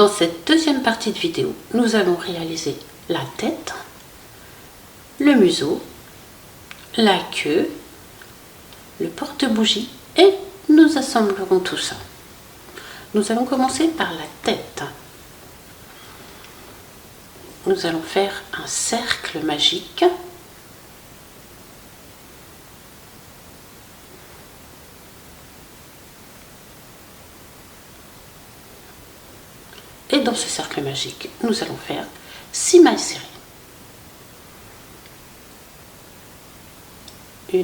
Dans cette deuxième partie de vidéo, nous allons réaliser la tête, le museau, la queue, le porte-bougie et nous assemblerons tout ça. Nous allons commencer par la tête. Nous allons faire un cercle magique. Et dans ce cercle magique, nous allons faire 6 mailles serrées. 1,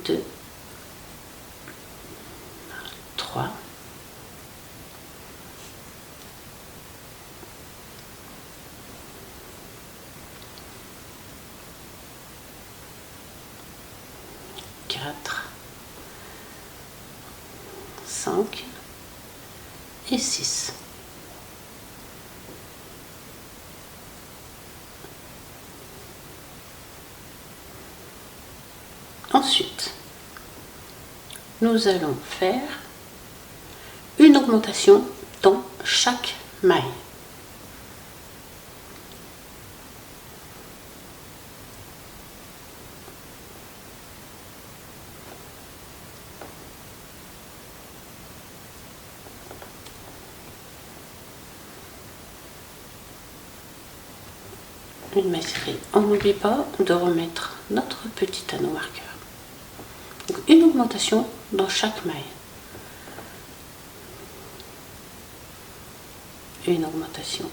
2, 3, 4, 5 et 6. Ensuite, nous allons faire une augmentation dans chaque maille. Une maille serrée. On n'oublie pas de remettre notre petit anneau marqueur. Donc une augmentation dans chaque maille. Une augmentation.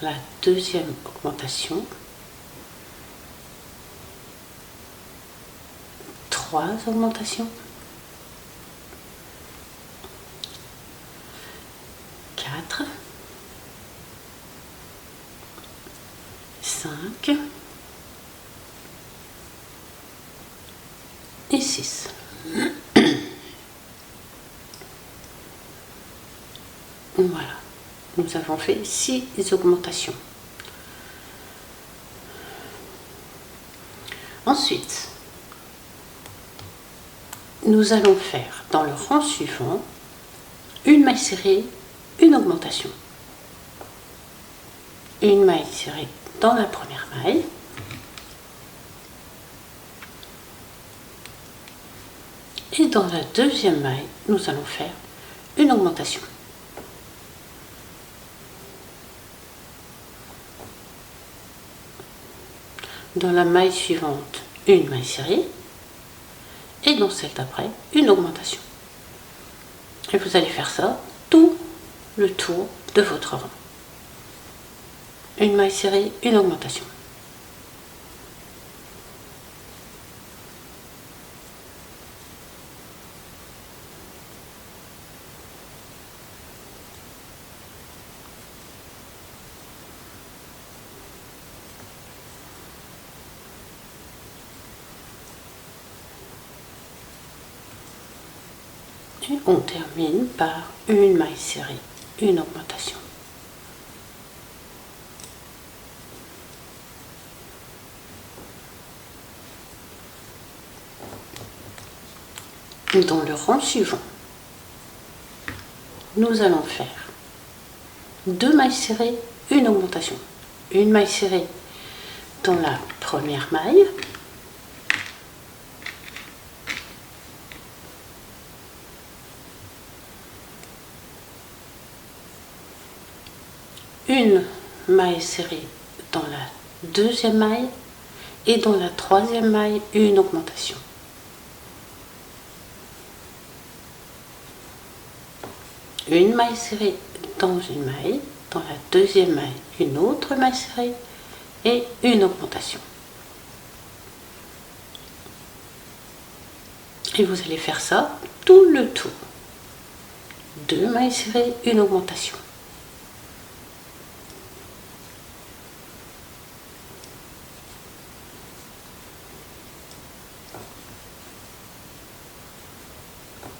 La deuxième augmentation. 3 augmentations. 4, 5 et 6. Voilà, nous avons fait 6 augmentations. Ensuite, nous allons faire dans le rang suivant une maille serrée, une augmentation. Une maille serrée dans la première maille. Et dans la deuxième maille, nous allons faire une augmentation. Dans la maille suivante, une maille serrée. Et dans celle d'après, une augmentation. Et vous allez faire ça tout le tour de votre rang. Une maille serrée, une augmentation. Et on termine par une maille serrée, une augmentation. Dans le rang suivant, nous allons faire 2 mailles serrées, une augmentation. Une maille serrée dans la première maille. Une maille serrée dans la deuxième maille et dans la troisième maille, une augmentation. Une maille serrée dans une maille, dans la deuxième maille, une autre maille serrée et une augmentation. Et vous allez faire ça tout le tour. 2 mailles serrées, une augmentation.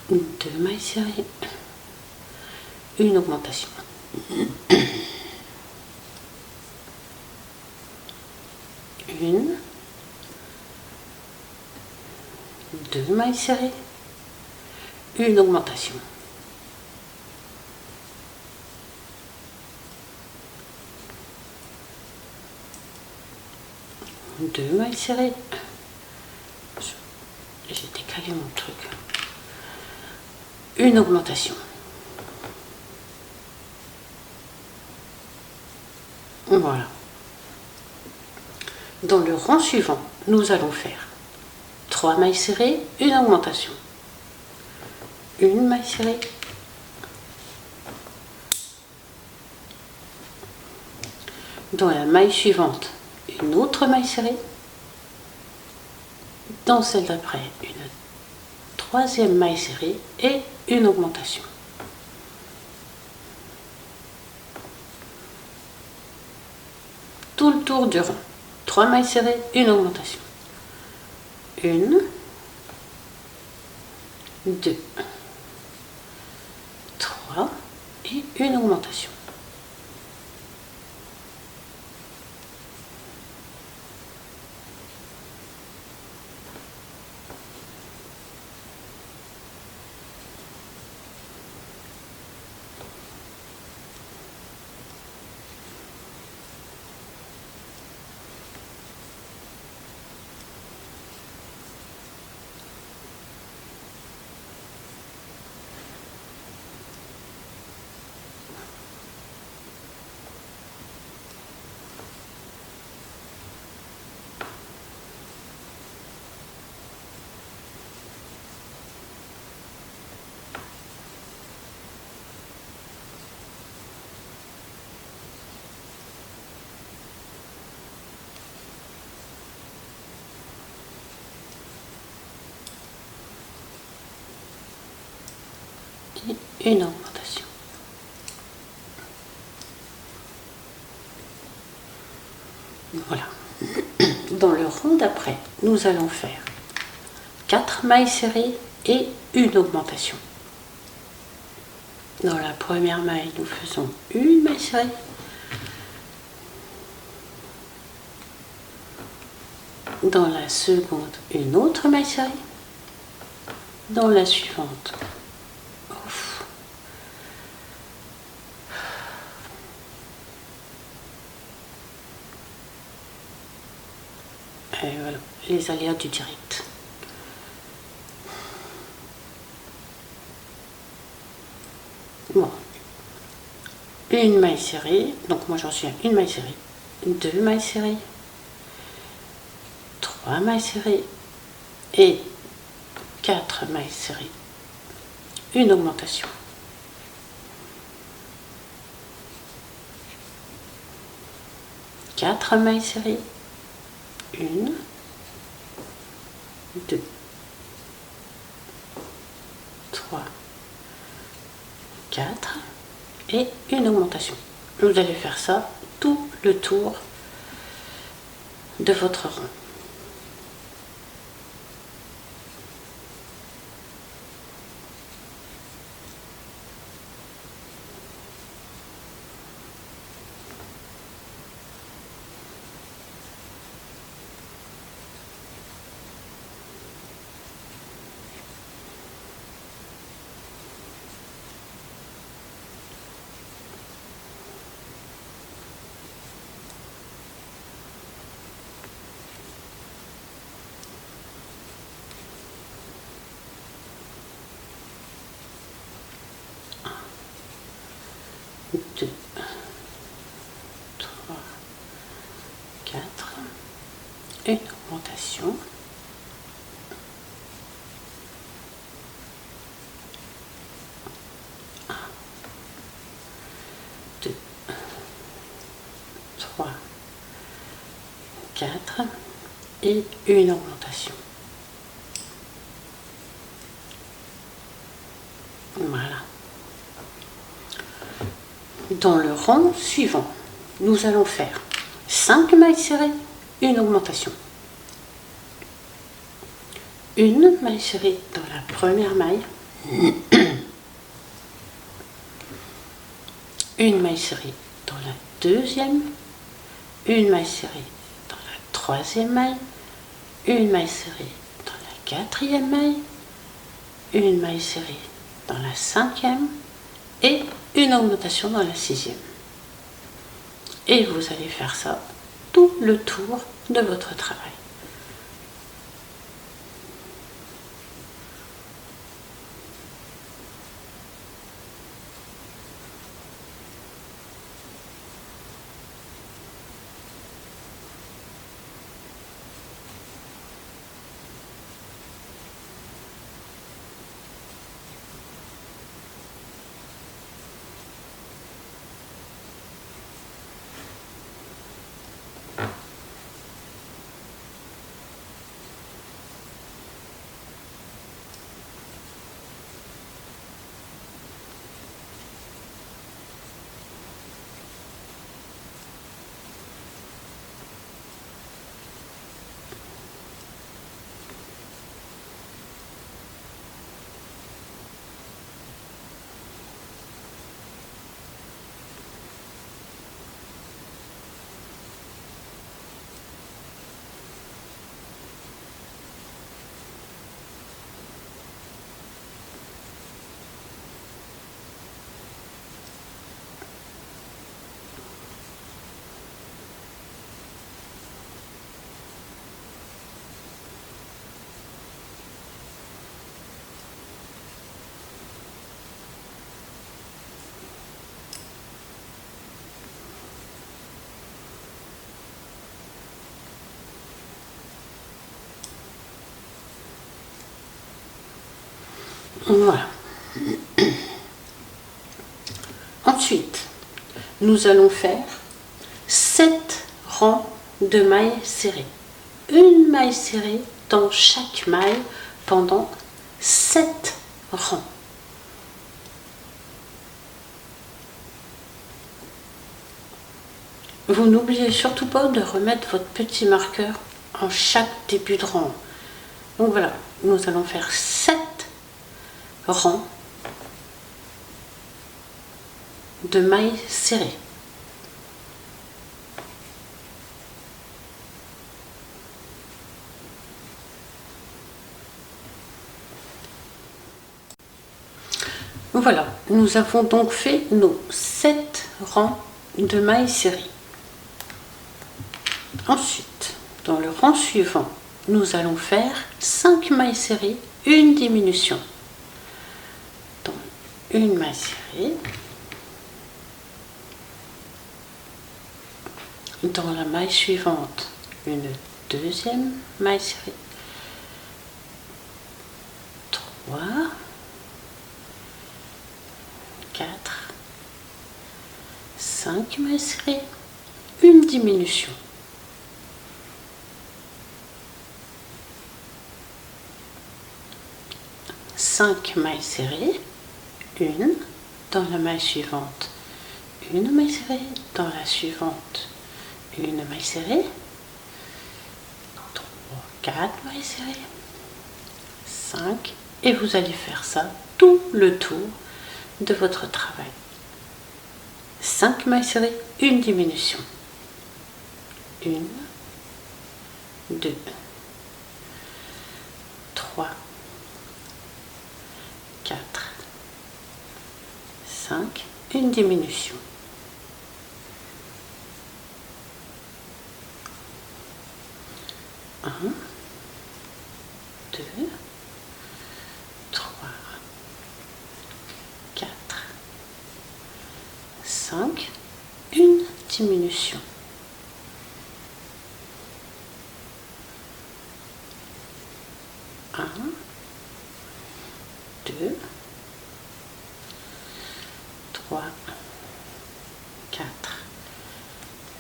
Deux mailles serrées, une augmentation. Une, 2 mailles serrées, une augmentation. Deux mailles serrées. J'ai décalé mon truc. Une augmentation. Voilà. Dans le rang suivant, nous allons faire 3 mailles serrées, une augmentation. Une maille serrée. Dans la maille suivante, une autre maille serrée. Dans celle d'après, une troisième maille serrée et une augmentation. Tout le tour du rond. 3 mailles serrées, une augmentation. Une, deux, trois et une augmentation. Une augmentation. Voilà. Dans le rond d'après, nous allons faire 4 mailles serrées et une augmentation. Dans la première maille, nous faisons une maille serrée. Dans la seconde, une autre maille serrée. Dans la suivante, et voilà, les aléas du direct. Bon. Une maille serrée, donc moi j'en suis à une maille serrée, deux mailles serrées, trois mailles serrées et 4 mailles serrées. Une augmentation. Quatre mailles serrées. Une, deux, trois, quatre et une augmentation. Vous allez faire ça tout le tour de votre rond. Deux, trois, quatre, une augmentation. Un, deux, trois, quatre et une augmentation. Voilà. Dans le rond suivant, nous allons faire 5 mailles serrées, une augmentation. Une maille serrée dans la première maille, une maille serrée dans la deuxième, une maille serrée dans la troisième maille, une maille serrée dans la quatrième maille une maille serrée dans la 5e et une augmentation dans la 6e. Et vous allez faire ça tout le tour de votre travail. Voilà. Ensuite, nous allons faire 7 rangs de mailles serrées. Une maille serrée dans chaque maille pendant 7 rangs. Vous n'oubliez surtout pas de remettre votre petit marqueur en chaque début de rang. Donc voilà, nous allons faire 7 rangs de mailles serrées. Voilà, nous avons donc fait nos 7 rangs de mailles serrées. Ensuite, dans le rang suivant, nous allons faire 5 mailles serrées, une diminution. Donc, une maille serrée. Dans la maille suivante, une deuxième maille serrée. 3, 4, 5 mailles serrées, une diminution. Cinq mailles serrées, une dans la maille suivante, une maille serrée dans la suivante, une maille serrée, 3, 4 mailles serrées, 5, et vous allez faire ça tout le tour de votre travail. 5 mailles serrées, une diminution. 1, 2, 3, 4, 5, une diminution. 1, 2, 3, 4, 5, une diminution. 1, 2, 3, 4,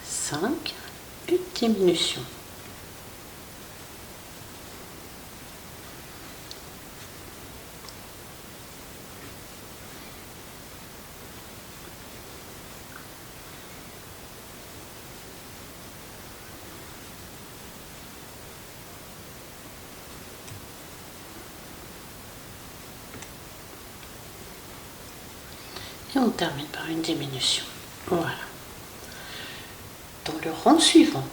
5, une diminution. 1, et on termine par une diminution. Voilà. Dans le rang suivant,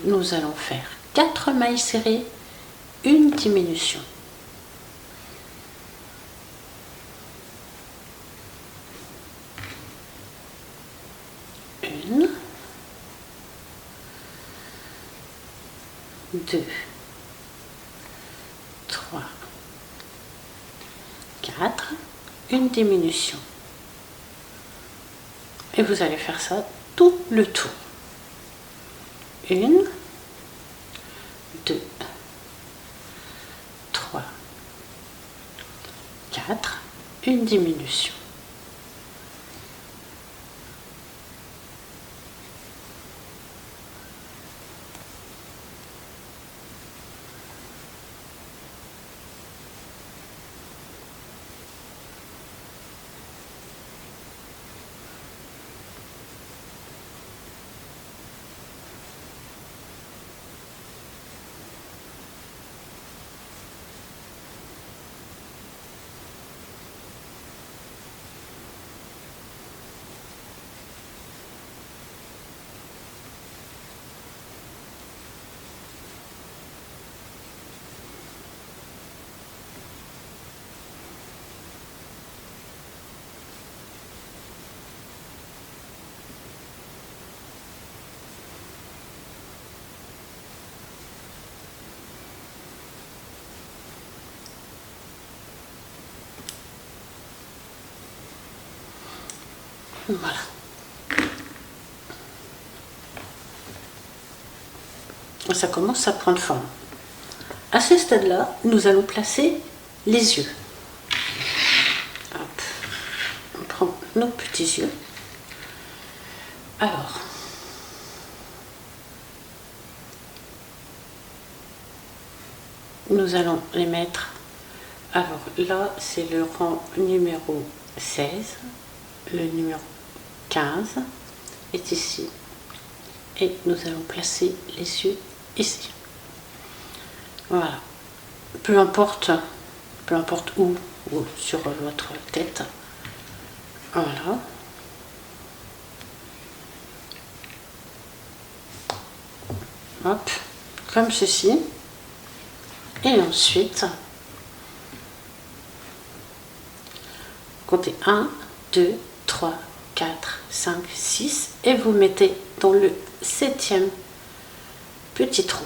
nous allons faire 4 mailles serrées, une diminution. 2, 3, 4, une diminution. Et vous allez faire ça tout le tour. 1, 2, 3, 4, une diminution. Voilà. Ça commence à prendre forme. À ce stade-là, nous allons placer les yeux. Hop. On prend nos petits yeux. Alors, nous allons les mettre. Alors là, c'est le rang numéro 16. Le numéro 15 est ici. Et nous allons placer les yeux ici. Voilà. Peu importe où sur votre tête. Voilà. Hop, comme ceci. Et ensuite, comptez 1, 2, 3, 4, 5, 6 et vous mettez dans le 7e petit trou.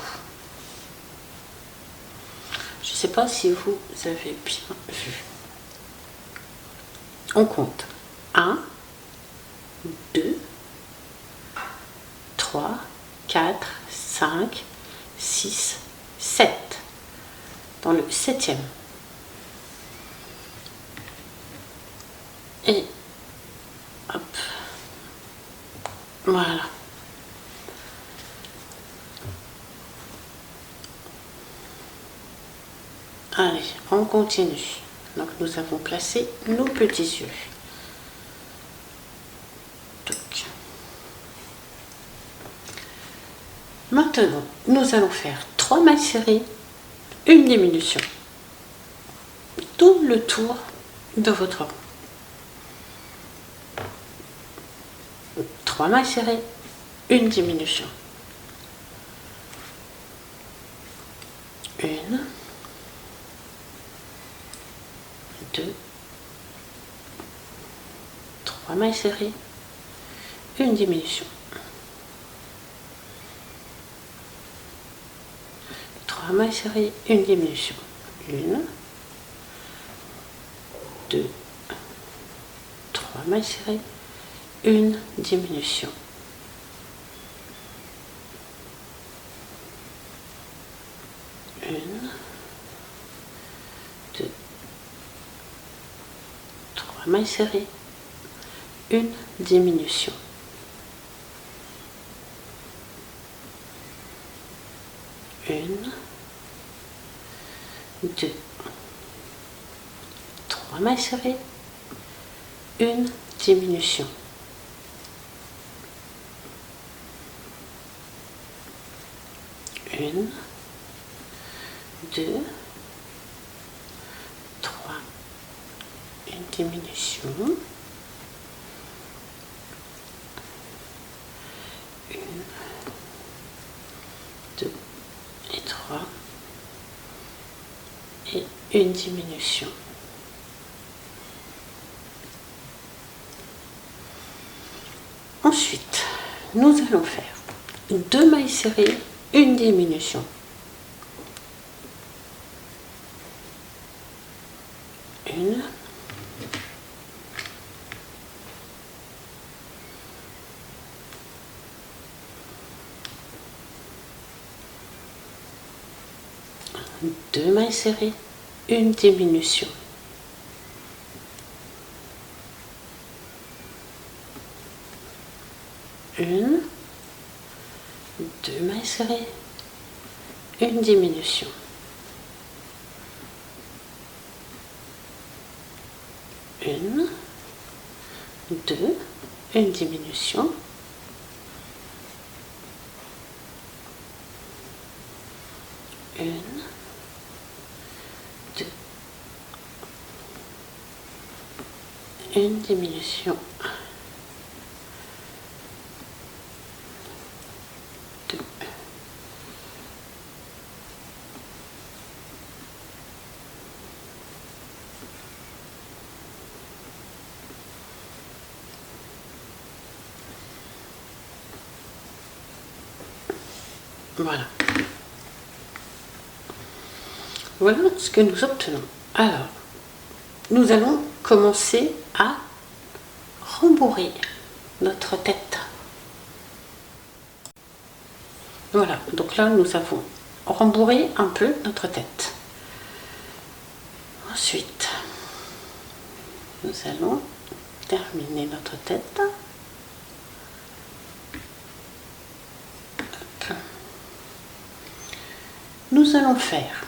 Je ne sais pas si vous avez bien vu. On compte 1, 2, 3, 4, 5, 6, 7 dans le 7e. Et hop, voilà. Allez, on continue. Donc nous avons placé nos petits yeux. Donc. Maintenant, nous allons faire 3 mailles serrées, une diminution. Tout le tour de votre rang. 3 mailles serrées, une diminution. 1, 2, 3 mailles serrées, une diminution. 3 mailles serrées, une diminution. 1, 2, 3 mailles serrées, une diminution. 1, 2, 3 mailles serrées, une diminution. 1, 2, 3 mailles serrées, une diminution. 1, 2, 3, une diminution. 1, 2 et 3 et une diminution. Ensuite, nous allons faire 2 mailles serrées, une diminution. 2 mailles serrées, une diminution. Une, 2 mailles serrées, une diminution. Une, 2, une diminution. Une, 2, une diminution. 2. Voilà. Voilà ce que nous obtenons. Alors, nous allons commencer à rembourrer notre tête. Voilà, donc là nous avons rembourré un peu notre tête. Ensuite, nous allons terminer notre tête. Hop. Nous allons faire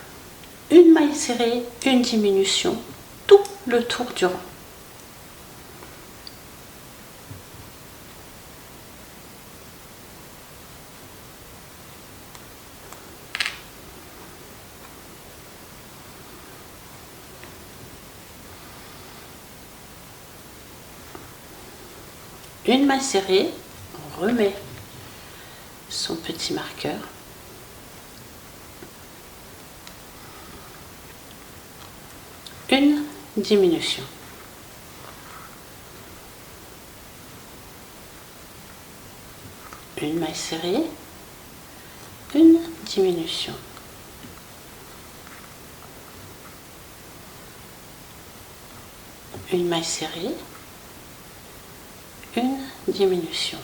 une maille serrée, une diminution, tout le tour du rang. Une maille serrée, on remet son petit marqueur. Une diminution. Une maille serrée, une diminution. Une maille serrée, une diminution.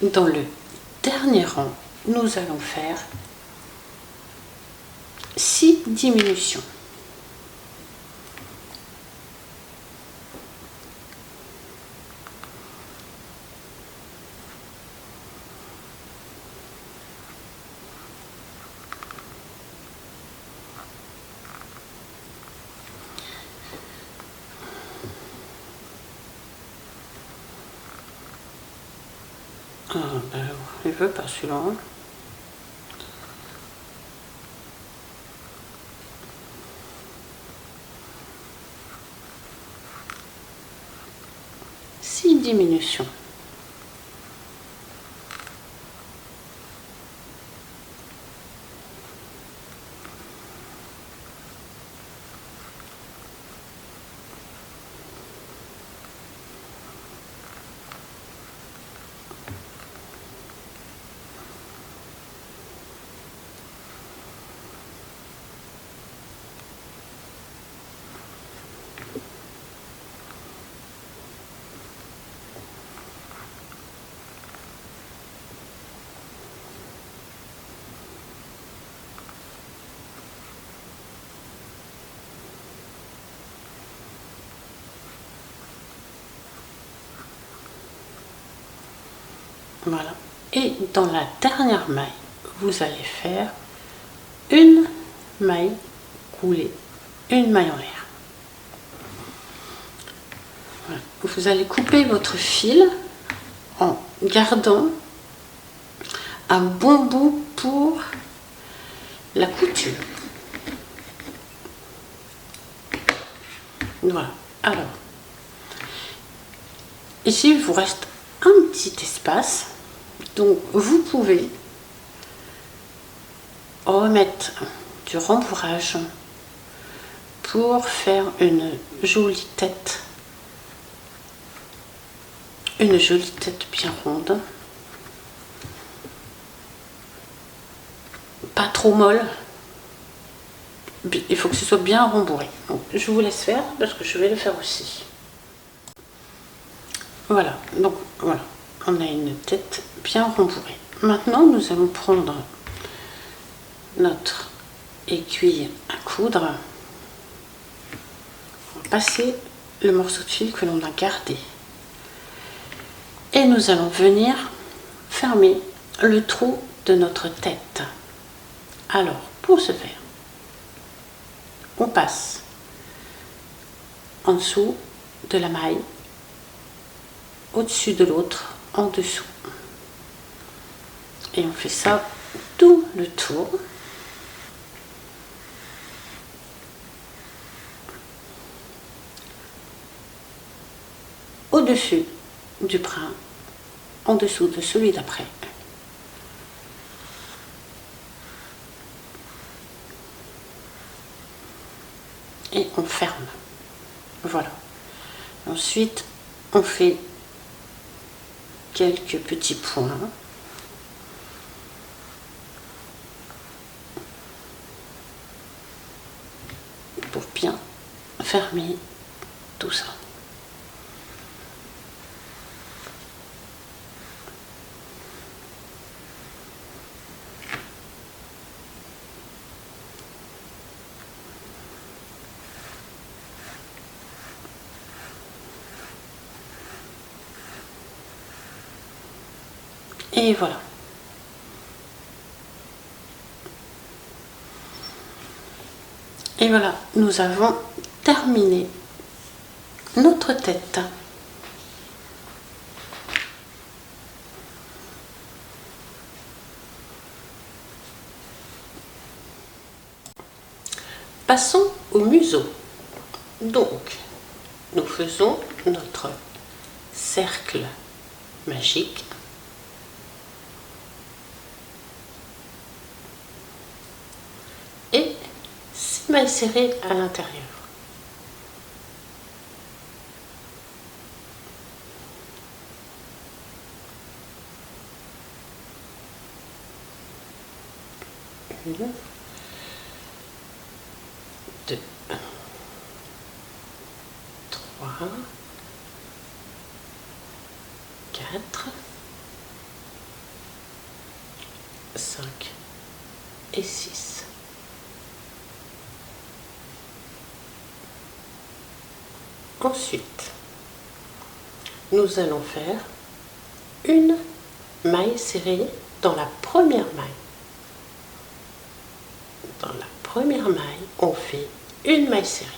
Dans le dernier rang, nous allons faire 6 diminutions. Ah, ben, il veut pas celui-là. 6 diminutions. Voilà. Et dans la dernière maille, vous allez faire une maille coulée, une maille en l'air. Voilà. Vous allez couper votre fil en gardant un bon bout pour la couture. Voilà. Alors, ici, il vous reste un petit espace. Donc, vous pouvez remettre du rembourrage pour faire une jolie tête bien ronde, pas trop molle. Il faut que ce soit bien rembourré. Donc, je vous laisse faire parce que je vais le faire aussi. Voilà, donc voilà, on a une tête bien rembourrée. Maintenant, nous allons prendre notre aiguille à coudre. On va passer le morceau de fil que l'on a gardé. Et nous allons venir fermer le trou de notre tête. Alors, pour ce faire, on passe en dessous de la maille, au-dessus de l'autre, en dessous. Et on fait ça tout le tour. Au-dessus du brin, en dessous de celui d'après. Et on ferme. Voilà. Ensuite, on fait quelques petits points. Pour bien fermer tout ça. Et voilà. Et voilà, nous avons terminé notre tête. Passons au museau. Donc, nous faisons notre cercle magique. Et 6 mailles serrées à l'intérieur. Une, 2, 3, 4, 5 et 6. Ensuite, nous allons faire une maille serrée dans la première maille. Dans la première maille, on fait une maille serrée.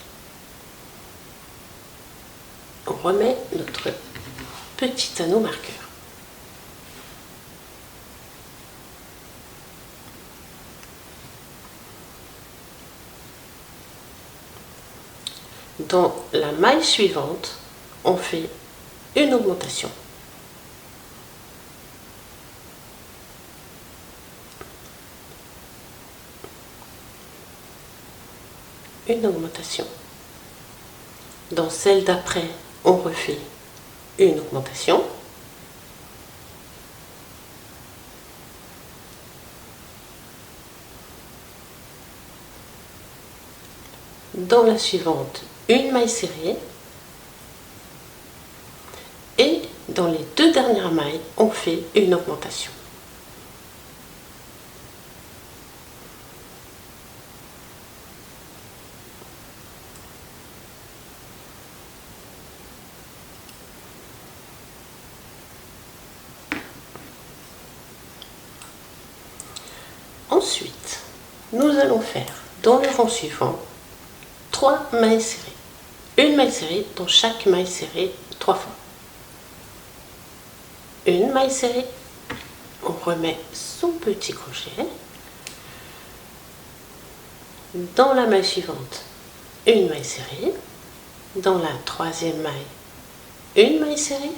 On remet notre petit anneau marqueur. Dans la maille suivante, on fait une augmentation. Une augmentation. Dans celle d'après, on refait une augmentation. Dans la suivante, une maille serrée. Et dans les deux dernières mailles, on fait une augmentation. Ensuite, nous allons faire dans le rang suivant 3 mailles serrées. Une maille serrée dans chaque maille serrée 3 fois. Une maille serrée, on remet son petit crochet. Dans la maille suivante, une maille serrée. Dans la troisième maille, une maille serrée.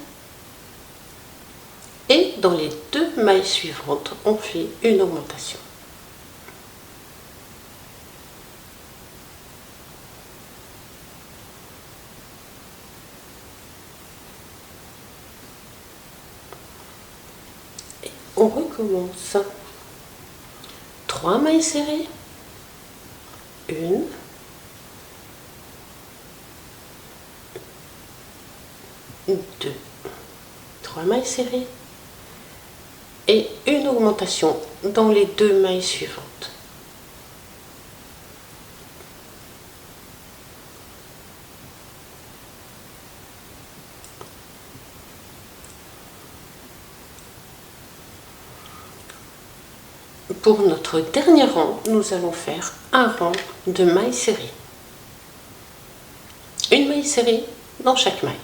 Et dans les deux mailles suivantes, on fait une augmentation. on recommence. 3 mailles serrées, 1, 2, 3 mailles serrées et une augmentation dans les 2 mailles suivantes. Pour notre dernier rang, nous allons faire un rang de mailles serrées. Une maille serrée dans chaque maille.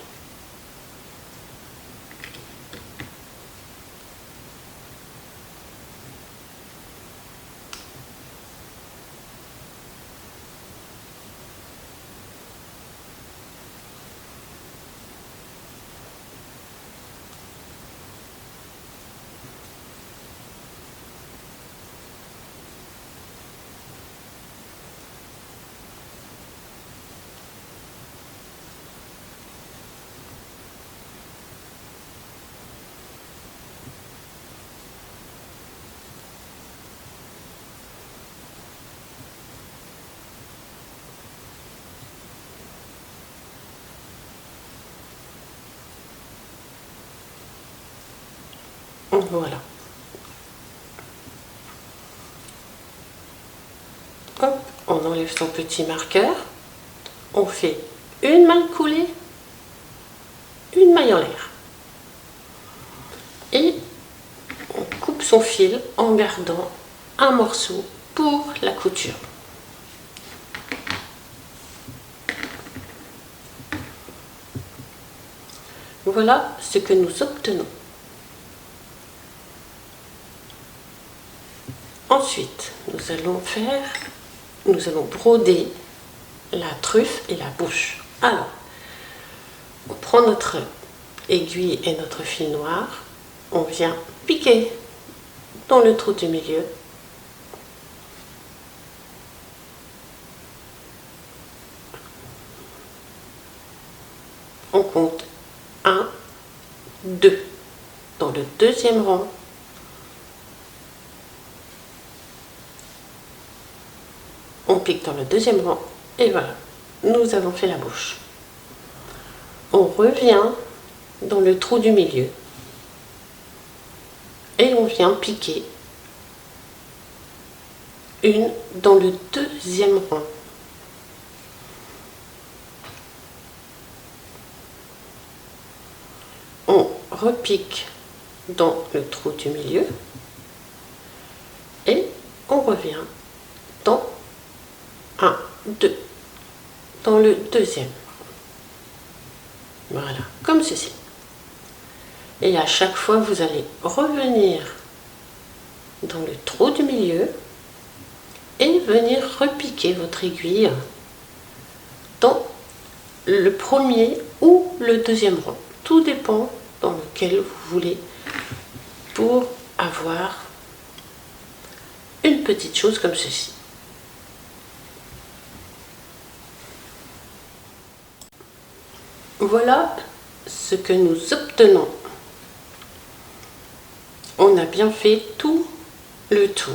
Voilà. Hop, on enlève son petit marqueur. On fait une maille coulée, une maille en l'air. Et on coupe son fil en gardant un morceau pour la couture. Voilà ce que nous obtenons. Ensuite, nous allons broder la truffe et la bouche. Alors, on prend notre aiguille et notre fil noir, on vient piquer dans le trou du milieu. On compte 1, 2. Dans le deuxième rang, on pique dans le deuxième rang et voilà, nous avons fait la bouche. On revient dans le trou du milieu et on vient piquer une dans le deuxième rang. On repique dans le trou du milieu et on revient dans 1, 2, dans le deuxième. Voilà, comme ceci. Et à chaque fois, vous allez revenir dans le trou du milieu et venir repiquer votre aiguille dans le premier ou le deuxième rang. Tout dépend dans lequel vous voulez pour avoir une petite chose comme ceci. Voilà ce que nous obtenons. On a bien fait tout le tour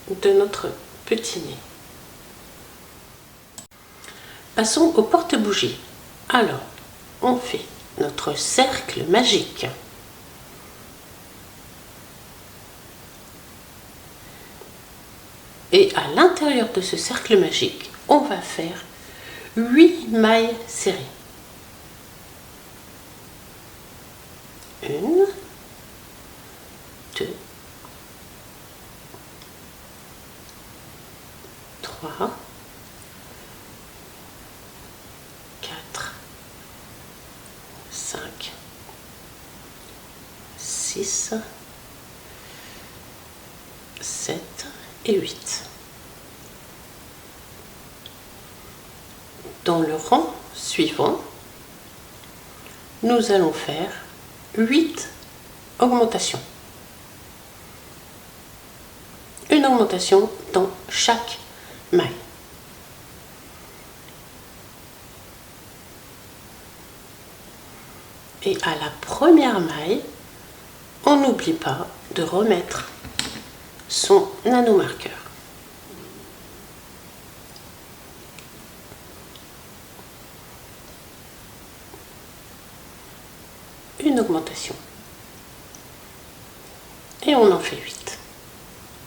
de notre petit nez. Passons au porte-bougies. Alors, on fait notre cercle magique. Et à l'intérieur de ce cercle magique, on va faire 8 mailles serrées. 1, 2, 3, 4, 5, 6, 7 et 8. Dans le rang suivant, nous allons faire 8 augmentations. Une augmentation dans chaque maille. Et à la première maille, on n'oublie pas de remettre son nanomarqueur. Une augmentation. Et on en fait 8.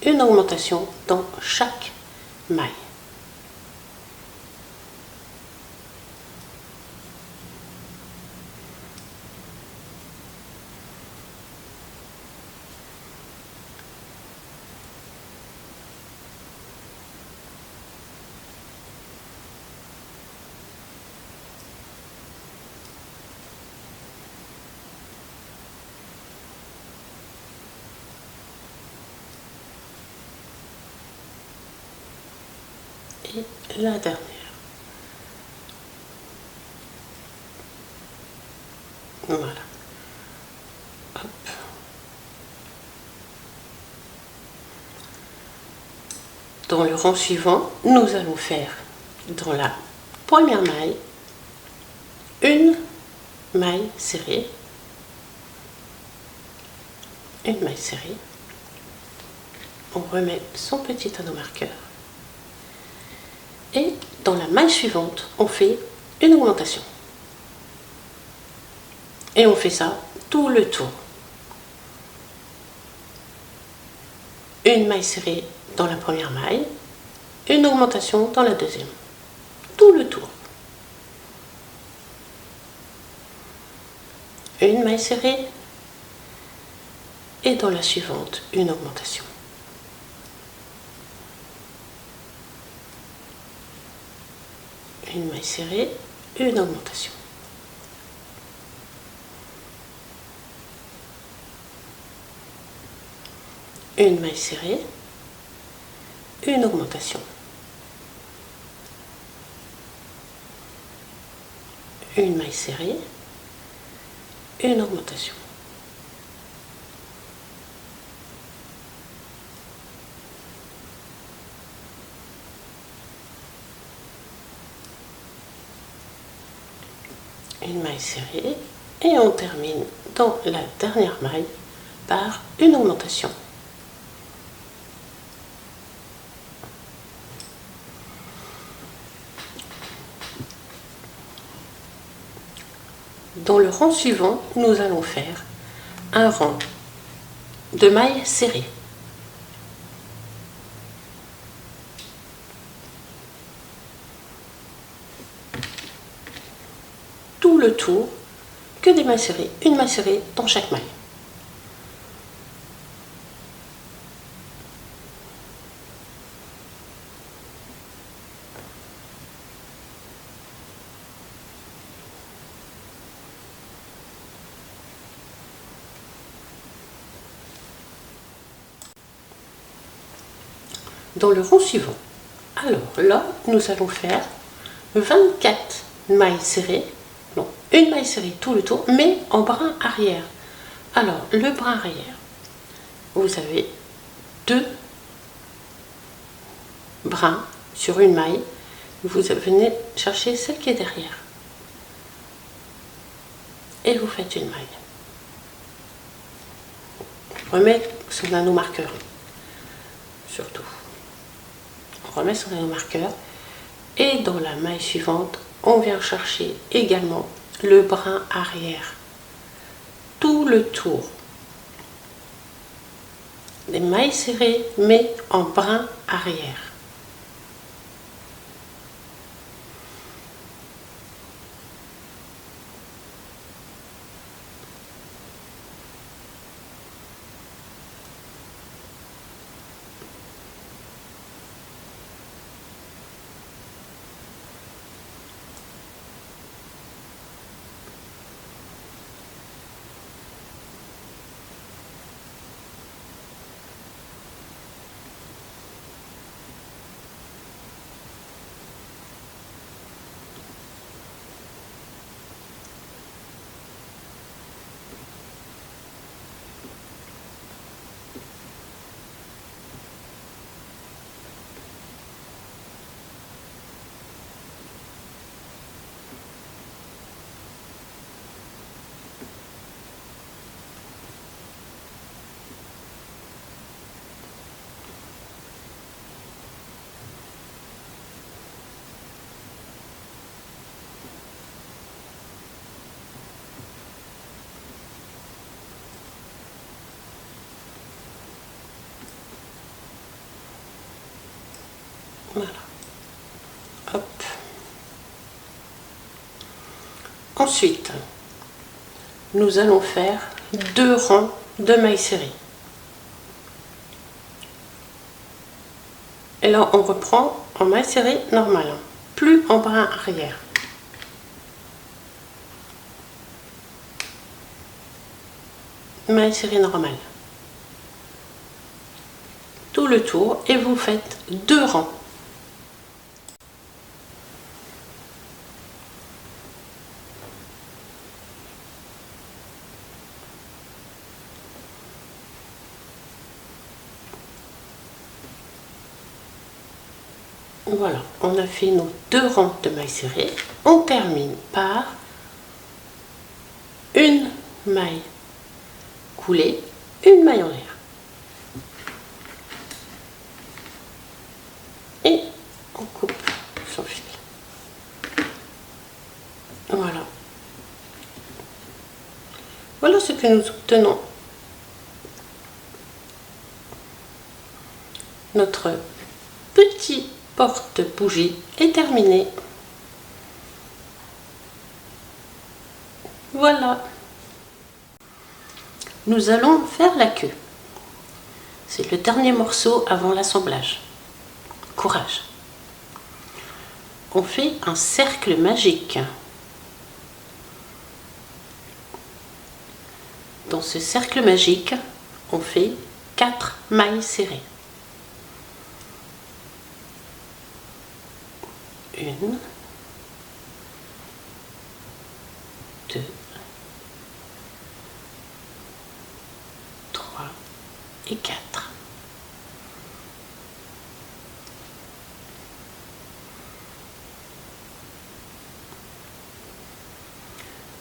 Une augmentation dans chaque maille. Et la dernière. Voilà. Hop. Dans le rang suivant, nous allons faire dans la première maille une maille serrée, une maille serrée. On remet son petit anneau marqueur. Et dans la maille suivante, on fait une augmentation. Et on fait ça tout le tour. Une maille serrée dans la première maille, une augmentation dans la deuxième. Tout le tour. Une maille serrée et dans la suivante, une augmentation. Une maille serrée, une augmentation. Une maille serrée, une augmentation. Une maille serrée, une augmentation. Une maille serrée et on termine dans la dernière maille par une augmentation. Dans le rang suivant, nous allons faire un rang de mailles serrées. Tout le tour, que des mailles serrées, une maille serrée dans chaque maille. Dans le rang suivant, alors là, nous allons faire 24 mailles serrées, non, une maille serrée tout le tour, mais en brin arrière. Alors, le brin arrière, vous avez 2 brins sur une maille, vous venez chercher celle qui est derrière. Et vous faites une maille. Remet son anneau marqueur, surtout. On remet son anneau marqueur et dans la maille suivante, on vient chercher également le brin arrière. Tout le tour. Des mailles serrées, mais en brin arrière. Voilà. Hop. Ensuite, nous allons faire 2 rangs de mailles serrées. Et là, on reprend en maille serrée normale, plus en brin arrière. Maille serrée normale. Tout le tour et vous faites 2 rangs. Voilà, on a fait nos 2 rangs de mailles serrées. On termine par une maille coulée, une maille en l'air. Et on coupe son fil. Voilà. Voilà ce que nous obtenons. Notre petit porte-bougie est terminé. Voilà. Nous allons faire la queue. C'est le dernier morceau avant l'assemblage. Courage. On fait un cercle magique. Dans ce cercle magique, on fait 4 mailles serrées. 1, 2, 3 et 4.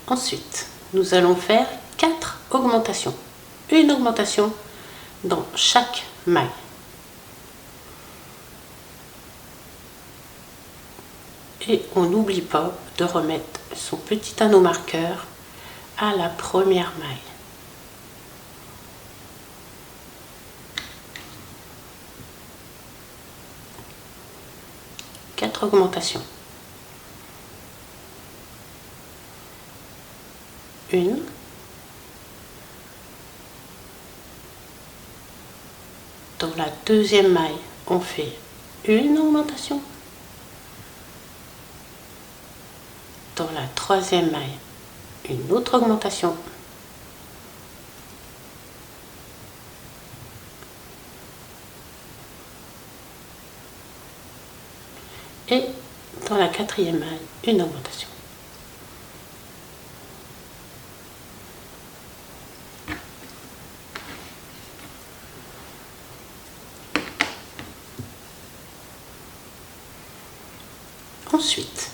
Ensuite, nous allons faire 4 augmentations. Une augmentation dans chaque maille. Et on n'oublie pas de remettre son petit anneau marqueur à la première maille. Quatre augmentations. Une. Dans la deuxième maille, on fait une augmentation. Dans la troisième maille, une autre augmentation. Et dans la quatrième maille, une augmentation. Ensuite,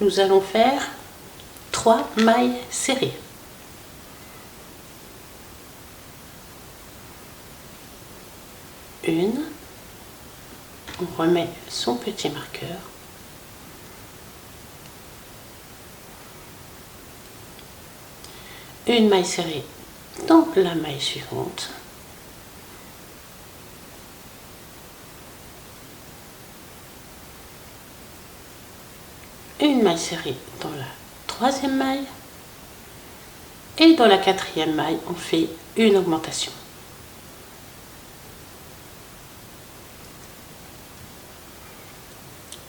nous allons faire 3 mailles serrées. Une, on remet son petit marqueur. Une maille serrée dans la maille suivante. Une maille serrée dans la troisième maille et dans la quatrième maille on fait une augmentation.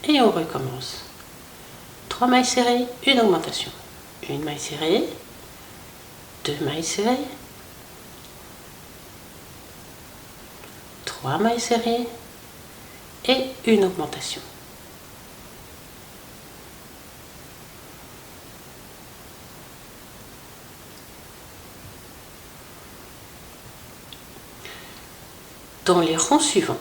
Et on recommence. 3 mailles serrées, une augmentation. Une maille serrée, 2 mailles serrées, 3 mailles serrées et une augmentation. Dans les rangs suivants,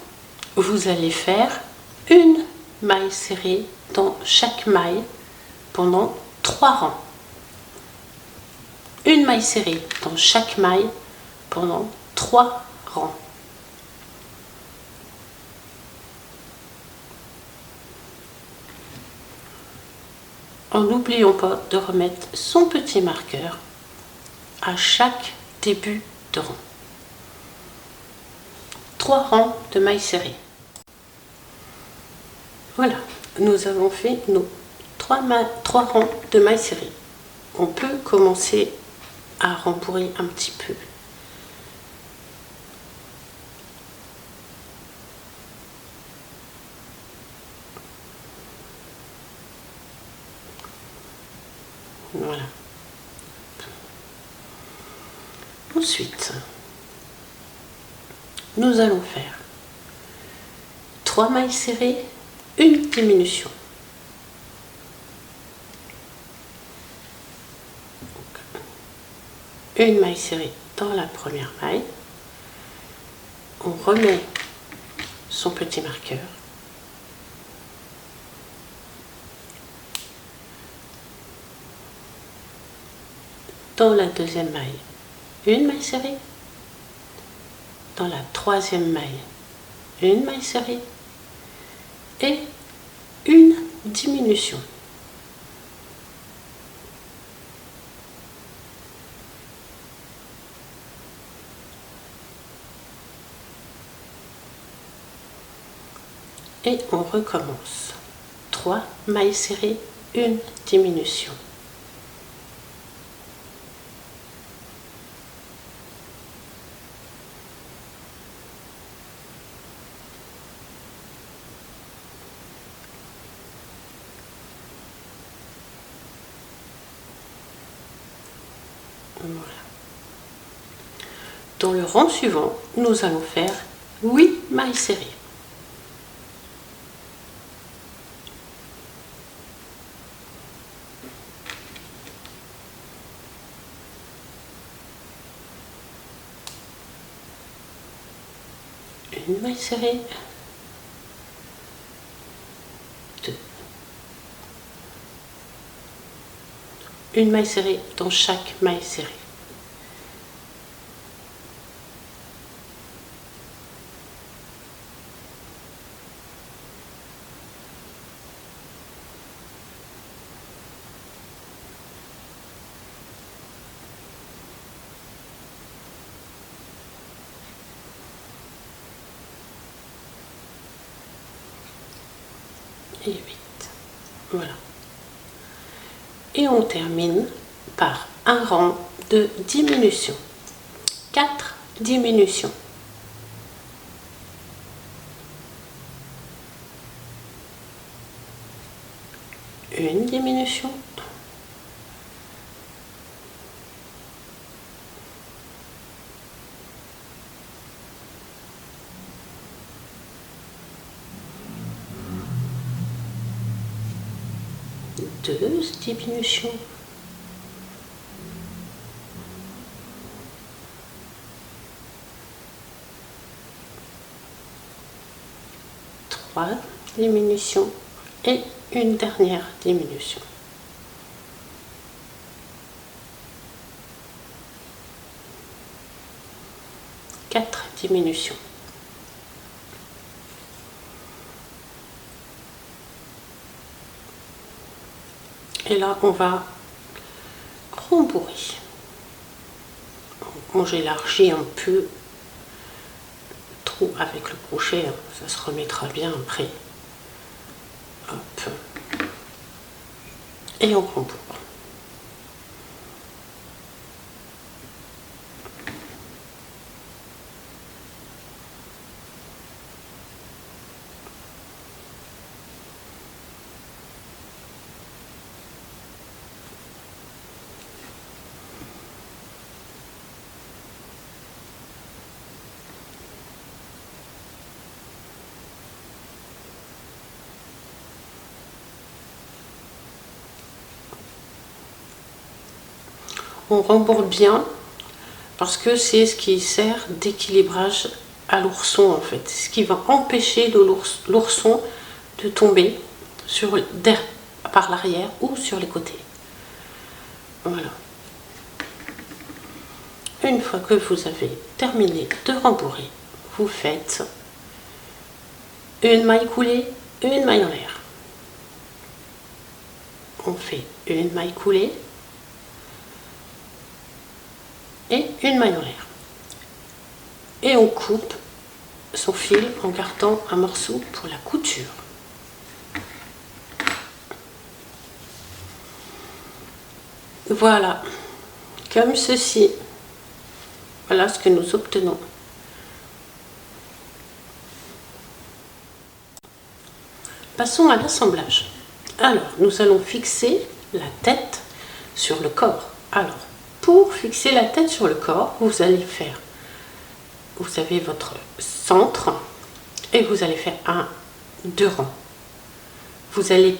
vous allez faire une maille serrée dans chaque maille pendant 3 rangs. Une maille serrée dans chaque maille pendant 3 rangs. En n'oubliant pas de remettre son petit marqueur à chaque début de rang. 3 rangs de mailles serrées. Voilà, nous avons fait nos 3 rangs de mailles serrées. On peut commencer à rembourrer un petit peu. Voilà. Ensuite, nous allons faire 3 mailles serrées, une diminution. Une maille serrée dans la première maille. On remet son petit marqueur. Dans la deuxième maille, une maille serrée. Dans la troisième maille, une maille serrée et une diminution. Et on recommence. 3 mailles serrées, une diminution. Voilà. Dans le rang suivant, nous allons faire 8 mailles serrées. Une maille serrée, 2. Une maille serrée dans chaque maille serrée. Et 8. Voilà. Et on termine par un rang de diminution. 4 diminutions. Une diminution. Deux diminutions. Trois diminutions et une dernière diminution. Quatre diminutions. Et là, on va rembourrer. Bon, j'élargis un peu le trou avec le crochet, hein, ça se remettra bien après. Hop. Et on rembourre. On rembourre bien parce que c'est ce qui sert d'équilibrage à l'ourson en fait. Ce qui va empêcher l'ourson de tomber par l'arrière ou sur les côtés. Voilà. Une fois que vous avez terminé de rembourrer, vous faites une maille coulée, une maille en l'air. On fait une maille coulée et une maille en l'air. Et on coupe son fil en gardant un morceau pour la couture. Voilà, comme ceci. Voilà ce que nous obtenons. Passons à l'assemblage. Alors, nous allons fixer la tête sur le corps. Alors, pour fixer la tête sur le corps, vous allez faire, vous avez votre centre et vous allez faire 2 rangs. Vous allez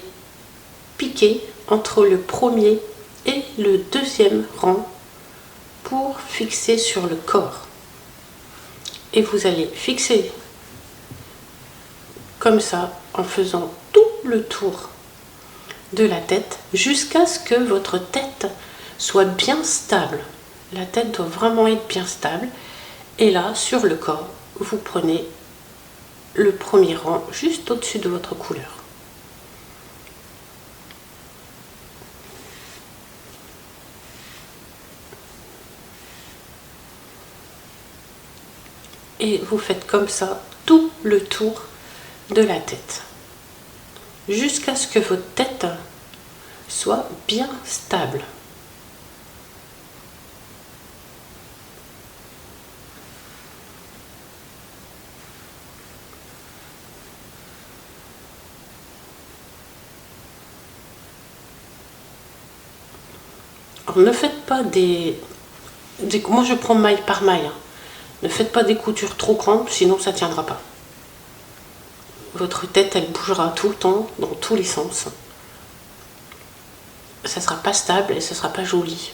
piquer entre le premier et le deuxième rang pour fixer sur le corps. Et vous allez fixer comme ça en faisant tout le tour de la tête jusqu'à ce que votre tête soit bien stable. La tête doit vraiment être bien stable. Et là, sur le corps, vous prenez le premier rang juste au-dessus de votre couleur. Et vous faites comme ça tout le tour de la tête jusqu'à ce que votre tête soit bien stable. Alors, ne faites pas moi je prends maille par maille, hein. Ne faites pas des coutures trop grandes, sinon ça ne tiendra pas. Votre tête, elle bougera tout le temps, dans tous les sens. Ça ne sera pas stable et ça ne sera pas joli.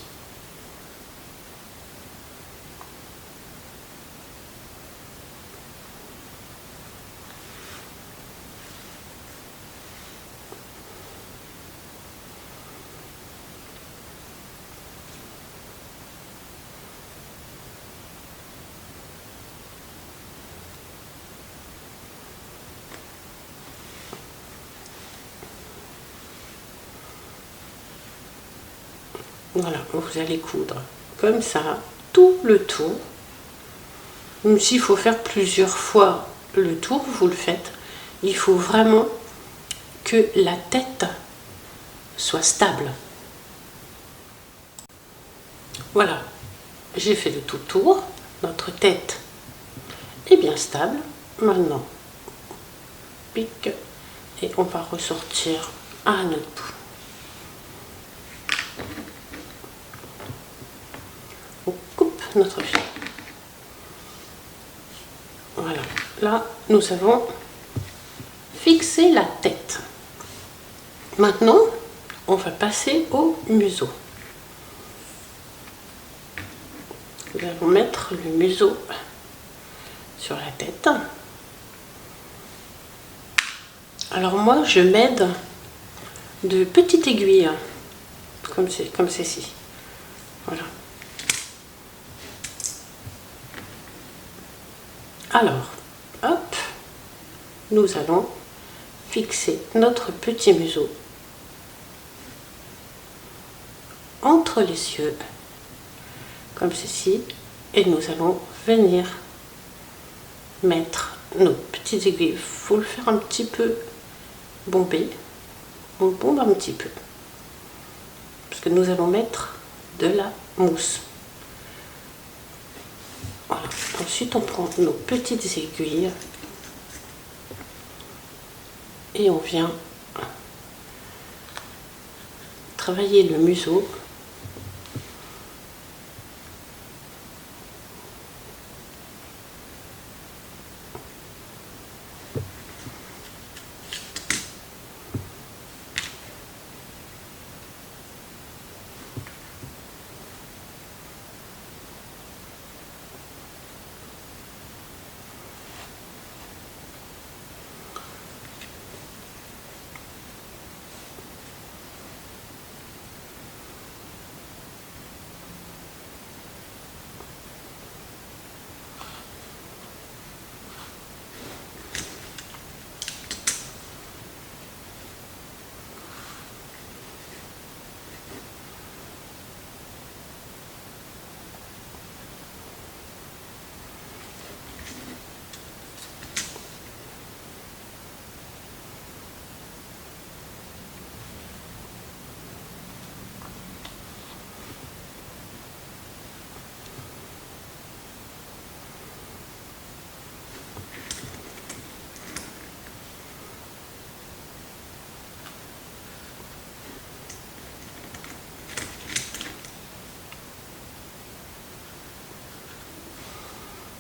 Voilà, vous allez coudre comme ça, tout le tour. Même s'il faut faire plusieurs fois le tour, vous le faites. Il faut vraiment que la tête soit stable. Voilà, j'ai fait le tout tour. Notre tête est bien stable. Maintenant, pique et on va ressortir à notre bout. On coupe notre fil. Voilà, là nous avons fixé la tête. Maintenant, on va passer au museau. Nous allons mettre le museau sur la tête. Alors moi, je m'aide de petites aiguilles, comme ceci. Voilà. Alors, hop, nous allons fixer notre petit museau entre les yeux, comme ceci, et nous allons venir mettre nos petites aiguilles. Il faut le faire un petit peu bomber. On bombe un petit peu, parce que nous allons mettre de la mousse. Voilà. Ensuite, on prend nos petites aiguilles et on vient travailler le museau.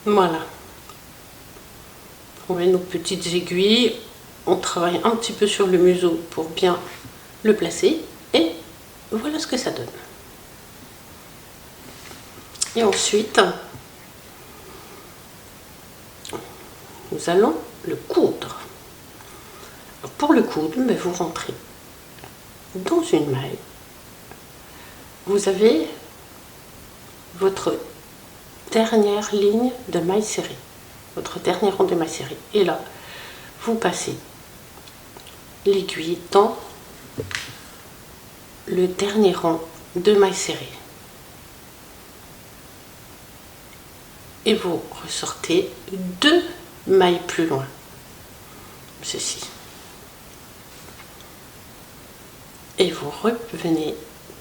Voilà. On met nos petites aiguilles, on travaille un petit peu sur le museau pour bien le placer et voilà ce que ça donne. Et ensuite, nous allons le coudre. Alors pour le coudre, vous rentrez dans une maille. Vous avez votre dernière ligne de maille serrée, votre dernier rang de maille serrée. Et là, vous passez l'aiguille dans le dernier rang de maille serrée. Et vous ressortez 2 mailles plus loin, ceci. Et vous revenez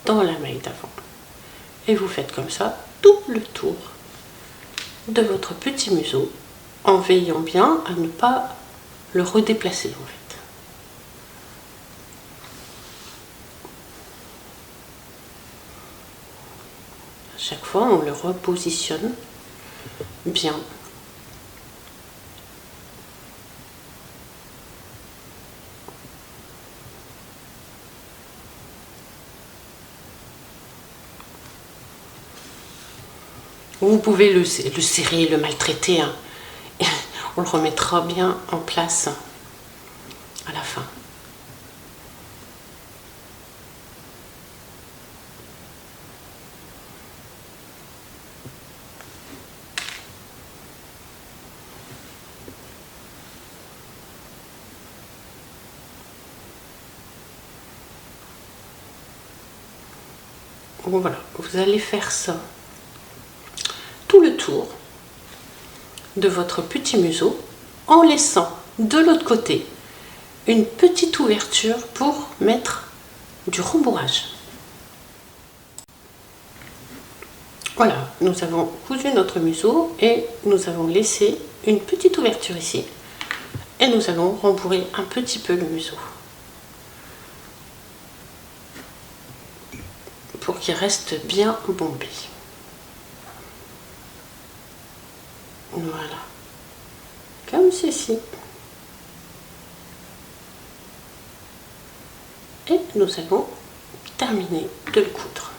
dans la maille d'avant. Et vous faites comme ça tout le tour de votre petit museau, en veillant bien à ne pas le redéplacer en fait. À chaque fois, on le repositionne bien. Vous pouvez le serrer, le maltraiter, hein. On le remettra bien en place à la fin. Voilà, vous allez faire ça tout le tour de votre petit museau en laissant de l'autre côté une petite ouverture pour mettre du rembourrage. Voilà, nous avons cousu notre museau et nous avons laissé une petite ouverture ici et nous allons rembourrer un petit peu le museau pour qu'il reste bien bombé. Voilà, comme ceci. Et nous allons terminer de le coudre.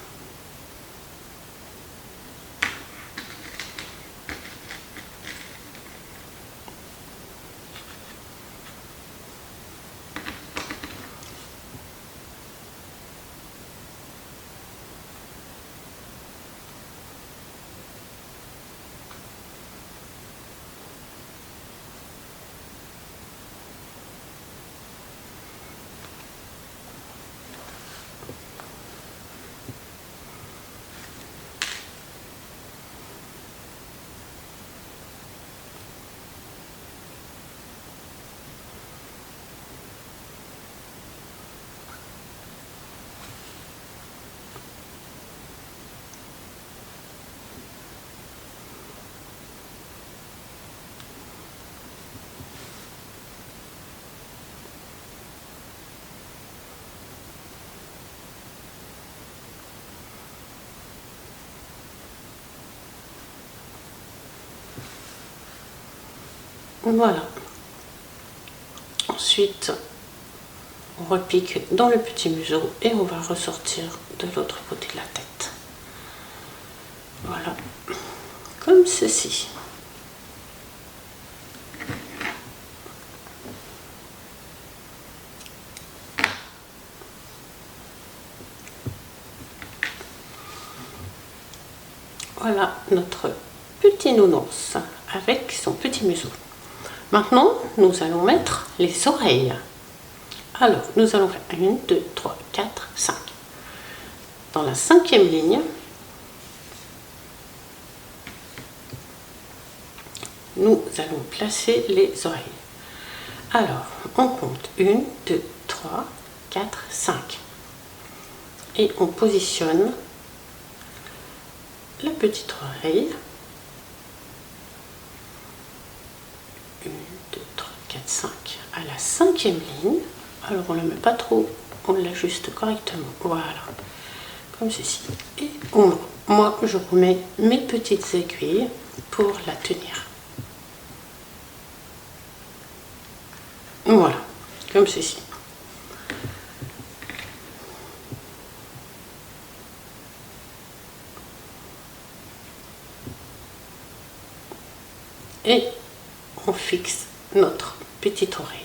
Voilà. Ensuite, on repique dans le petit museau et on va ressortir de l'autre côté de la tête. Voilà, comme ceci. Voilà notre petit nounours avec son petit museau. Maintenant, nous allons mettre les oreilles. Alors, nous allons faire 1, 2, 3, 4, 5. Dans la 5e ligne, nous allons placer les oreilles. Alors, on compte 1, 2, 3, 4, 5. Et on positionne la petite oreille. 1, 2, 3, 4, 5 à la 5e ligne. Alors on ne le met pas trop, on l'ajuste correctement. Voilà, comme ceci. Et moi je remets mes petites aiguilles pour la tenir. Voilà, comme ceci. Et on fixe notre petite oreille.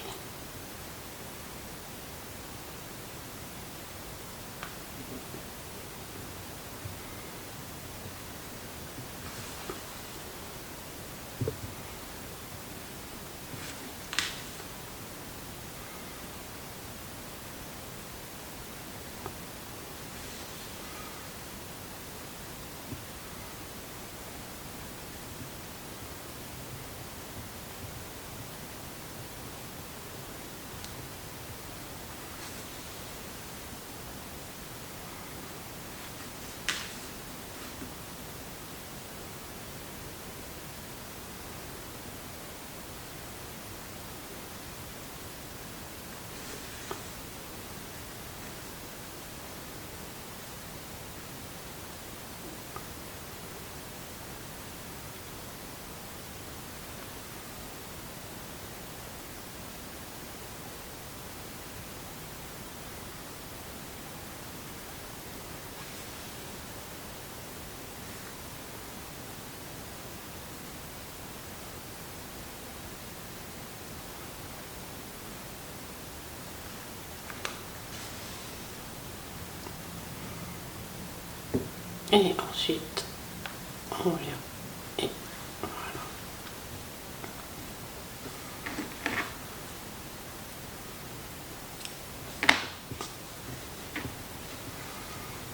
Et ensuite, on vient et voilà.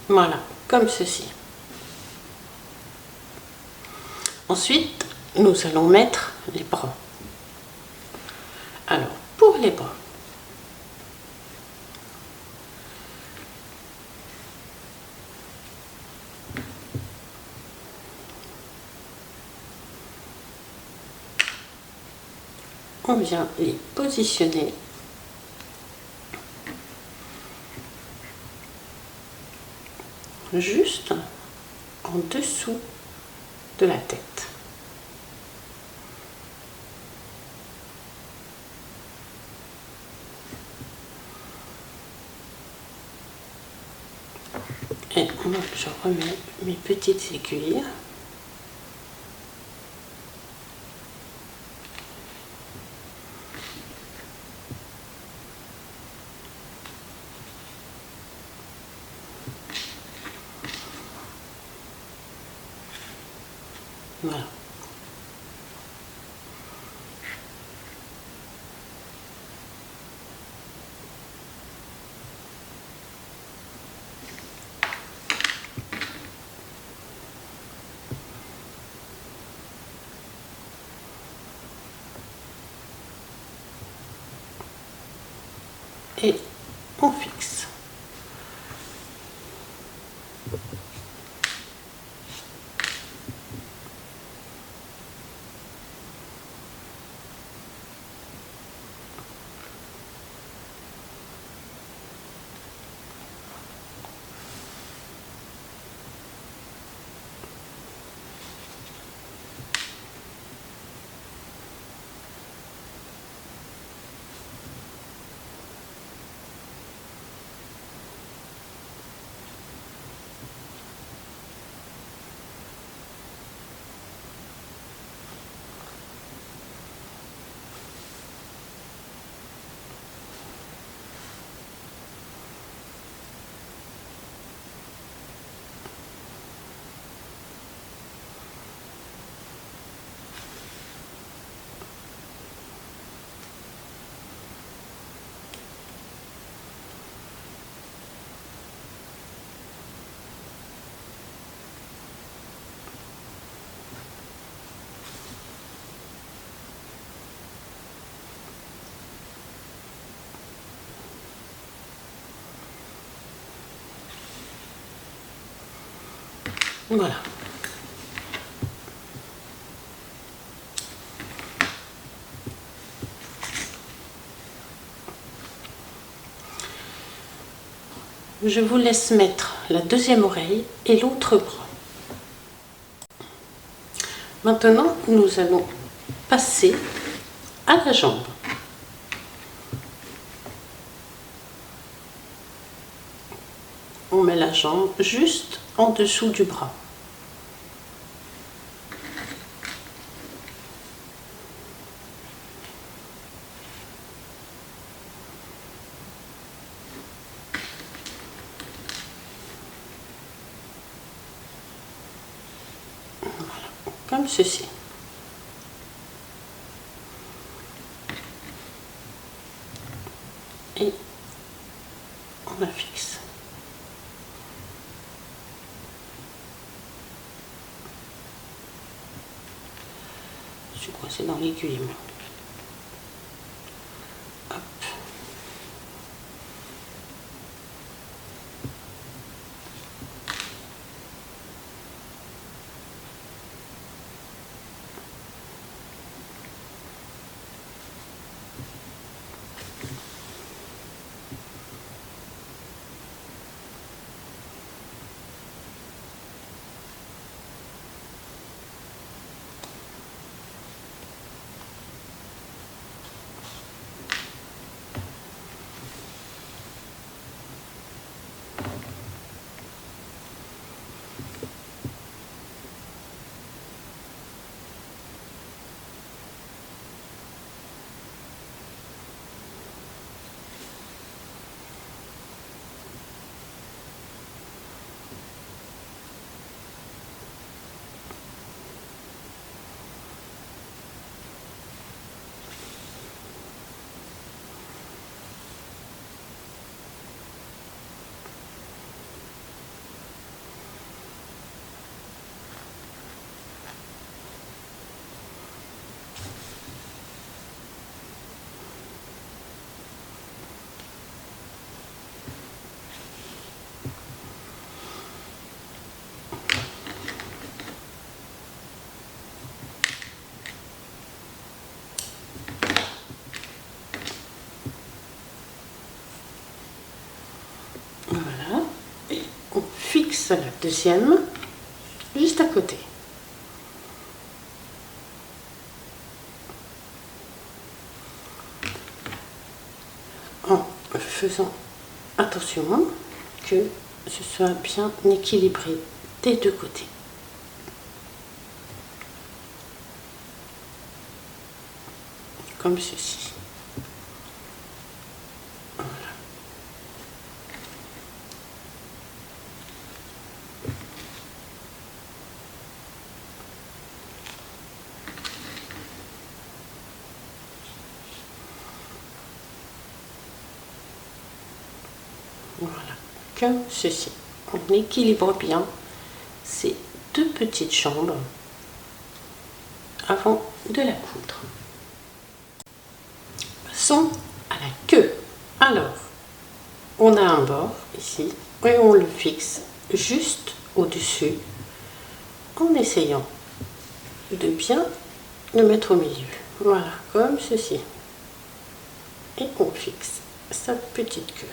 Voilà, comme ceci. Ensuite, nous allons mettre les bras. Alors, pour les bras, on vient les positionner juste en dessous de la tête. Et moi, je remets mes petites aiguilles. Voilà. Et on fixe. Voilà. Je vous laisse mettre la deuxième oreille et l'autre bras. Maintenant, nous allons passer à la jambe. On met la jambe juste en dessous du bras. Voilà, comme ceci. Et on la fixe. Je suis coincée dans l'aiguille. Hop. Voilà, et on fixe la deuxième juste à côté. En faisant attention que ce soit bien équilibré des deux côtés. Comme ceci. Voilà, comme ceci. On équilibre bien ces deux petites jambes avant de la coudre. Passons à la queue. Alors, on a un bord ici et on le fixe juste au-dessus en essayant de bien le mettre au milieu. Voilà, comme ceci. Et on fixe sa petite queue.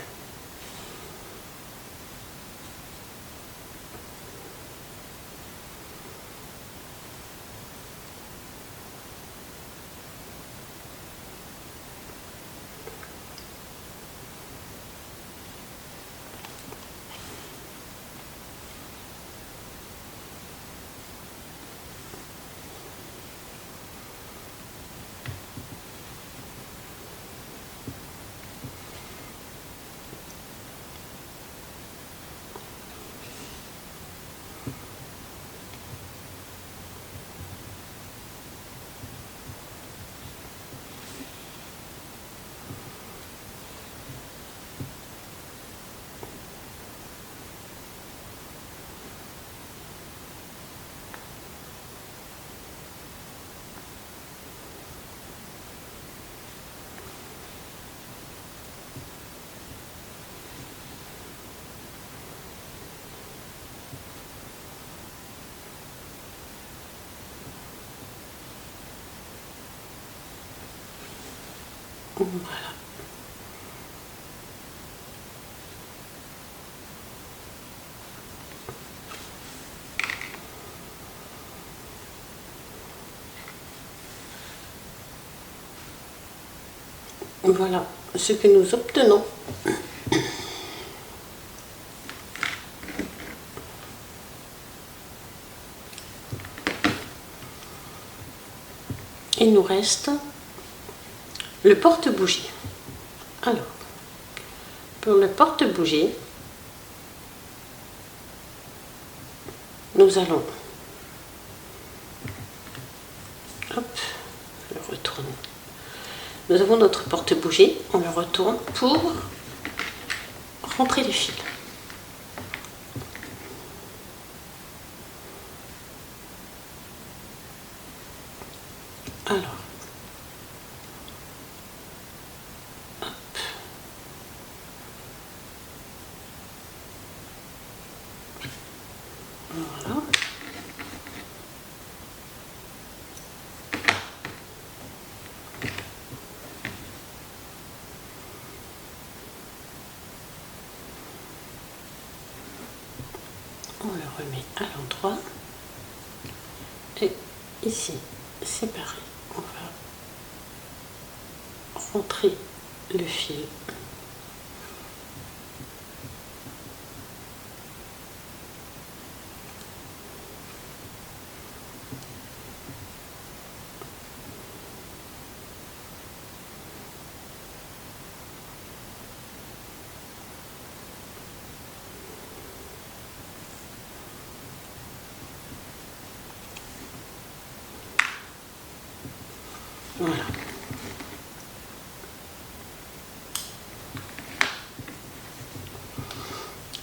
Voilà. Voilà ce que nous obtenons. Il nous reste le porte-bougie. Alors, pour le porte-bougie, nous allons le retourner. Nous avons notre porte-bougie, on le retourne pour rentrer les fils. Alors, hop. Voilà. On le remet à l'endroit. Et ici, c'est pareil. On va rentrer le fil. Voilà.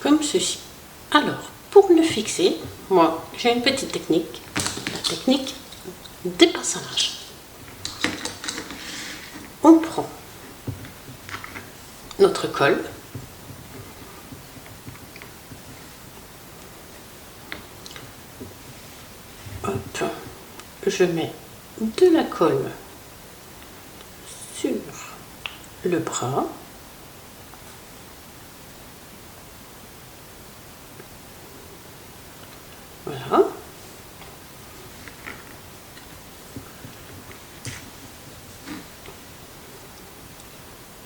Comme ceci. Alors, pour le fixer, moi, j'ai une petite technique. La technique des pinces à linge. On prend notre colle. Hop. Je mets de la colle sur le bras. Voilà.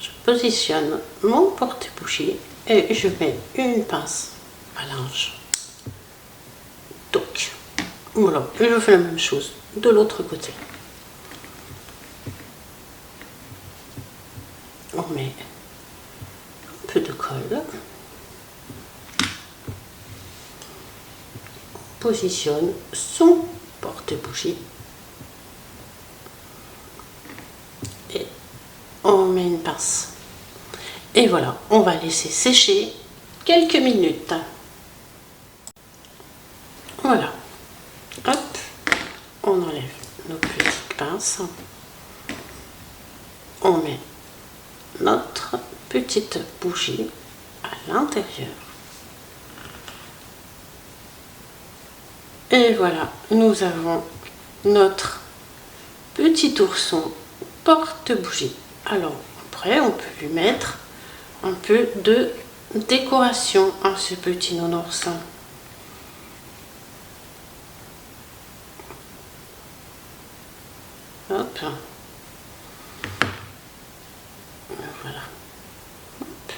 Je positionne mon porte-bougie et je mets une pince à linge. Donc, voilà, et je fais la même chose de l'autre côté. On met un peu de colle. On positionne son porte-bougie. Et on met une pince. Et voilà, on va laisser sécher quelques minutes. Voilà. Hop, on enlève nos petites pinces. On met notre petite bougie à l'intérieur. Et voilà, nous avons notre petit ourson porte-bougie. Alors après, on peut lui mettre un peu de décoration à ce petit nounours. Hop. Voilà. Hop.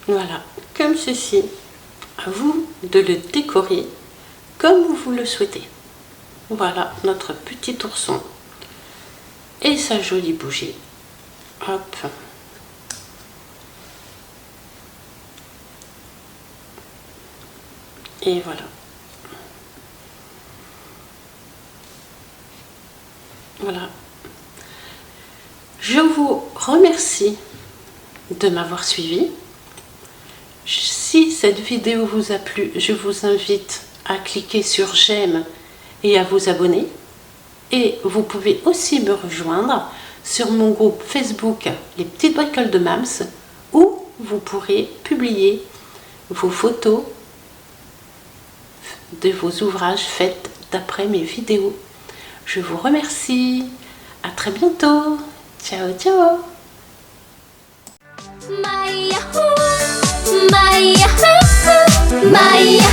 Voilà, comme ceci. À vous de le décorer comme vous le souhaitez. Voilà notre petit ourson et sa jolie bougie. Hop. Et voilà. Voilà. Je vous remercie de m'avoir suivi. Si cette vidéo vous a plu, je vous invite à cliquer sur j'aime et à vous abonner. Et vous pouvez aussi me rejoindre sur mon groupe Facebook Les Petites Bricoles de Mams, où vous pourrez publier vos photos de vos ouvrages faits d'après mes vidéos. Je vous remercie. À très bientôt. Ciao, ciao. My Maya,